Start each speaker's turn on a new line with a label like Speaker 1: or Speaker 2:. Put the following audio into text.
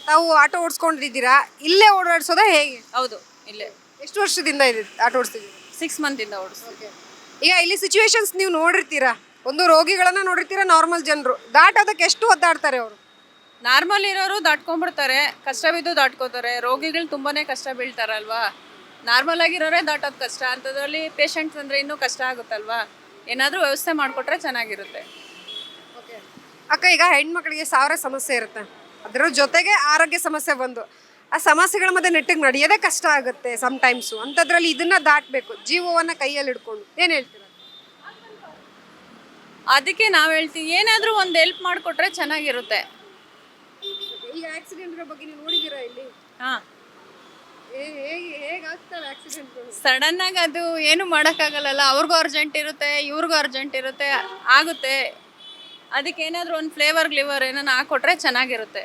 Speaker 1: ತಾವು ಆಟೋ ಓಡಿಸ್ಕೊಂಡಿದ್ದೀರಾ, ಇಲ್ಲೇ ಓಡಾಡ್ಸೋದಾ ಹೇಗೆ?
Speaker 2: ಹೌದು, ಇಲ್ಲೇ
Speaker 1: ಎಷ್ಟು ವರ್ಷದಿಂದ ಇದೆ ಆಟೋ ಓಡಿಸ್ತಿದ್ದೀರಾ?
Speaker 2: 6 ಮಂತಿಂದ ಓಡಿಸ್ತೀವಿ.
Speaker 1: ಈಗ ಇಲ್ಲಿ ಸಿಚುವೇಶನ್ಸ್ ನೀವು ನೋಡಿರ್ತೀರಾ, ಒಂದು ರೋಗಿಗಳನ್ನ ನೋಡಿರ್ತೀರಾ, ನಾರ್ಮಲ್ ಜನರು ದಾಟೋದಕ್ಕೆ ಎಷ್ಟು ಒದ್ದಾಡ್ತಾರೆ ಅವರು.
Speaker 2: ನಾರ್ಮಲ್ ಇರೋರು ದಾಟ್ಕೊಂಡ್ಬಿಡ್ತಾರೆ, ಕಷ್ಟ ಬಿದ್ದು ದಾಟ್ಕೋತಾರೆ. ರೋಗಿಗಳು ತುಂಬಾನೇ ಕಷ್ಟ ಬೀಳ್ತಾರಲ್ವಾ. ನಾರ್ಮಲ್ ಆಗಿರೋರೇ ದಾಟೋದು ಕಷ್ಟ, ಅಂಥದ್ರಲ್ಲಿ ಪೇಷಂಟ್ಸ್ ಅಂದರೆ ಇನ್ನೂ ಕಷ್ಟ ಆಗುತ್ತಲ್ವಾ. ಏನಾದರೂ ವ್ಯವಸ್ಥೆ ಮಾಡಿಕೊಟ್ರೆ ಚೆನ್ನಾಗಿರುತ್ತೆ.
Speaker 1: ಅಕ್ಕ, ಈಗ ಹೆಣ್ಮಕ್ಳಿಗೆ 1000 ಸಮಸ್ಯೆ ಇರುತ್ತೆ, ಅದರ ಜೊತೆಗೆ ಆರೋಗ್ಯ ಸಮಸ್ಯೆ ಬಂದು ಆ ಸಮಸ್ಯೆಗಳ ಮಧ್ಯೆ ನೆಟ್ಟಿಗೆ ನಡೆಯೋದೇ ಕಷ್ಟ ಆಗುತ್ತೆ ಸಮ್ಟೈಮ್ಸು. ಅಂಥದ್ರಲ್ಲಿ ಇದನ್ನ ದಾಟಬೇಕು, ಜೀವವನ್ನು ಕೈಯಲ್ಲಿ ಹಿಡ್ಕೊಂಡು. ಏನು ಹೇಳ್ತೀರಾ?
Speaker 2: ಅದಕ್ಕೆ ನಾವು ಹೇಳ್ತೀವಿ, ಏನಾದರೂ ಒಂದು ಹೆಲ್ಪ್ ಮಾಡಿಕೊಟ್ರೆ ಚೆನ್ನಾಗಿರುತ್ತೆ.
Speaker 1: ಈಗ ಆಕ್ಸಿಡೆಂಟ್ಗಳ ಬಗ್ಗೆ ನೀವು ನೋಡಿದ್ದೀರಾ ಇಲ್ಲಿ?
Speaker 2: ಹಾಂ,
Speaker 1: ಹೇಗಾಗ್ತವೆ ಆಕ್ಸಿಡೆಂಟ್ಗಳು?
Speaker 2: ಸಡನ್ನಾಗಿ ಅದು ಏನು ಮಾಡೋಕ್ಕಾಗಲ್ಲ. ಅವ್ರಿಗೂ ಅರ್ಜೆಂಟ್ ಇರುತ್ತೆ, ಇವ್ರಿಗೂ ಅರ್ಜೆಂಟ್ ಇರುತ್ತೆ, ಆಗುತ್ತೆ. ಅದಕ್ಕೆ ಏನಾದರೂ ಒಂದು ಫ್ಲೇವರ್ ಗ್ಲಿವರ್ ಏನಾನ ಹಾಕ್ಕೊಟ್ರೆ ಚೆನ್ನಾಗಿರುತ್ತೆ.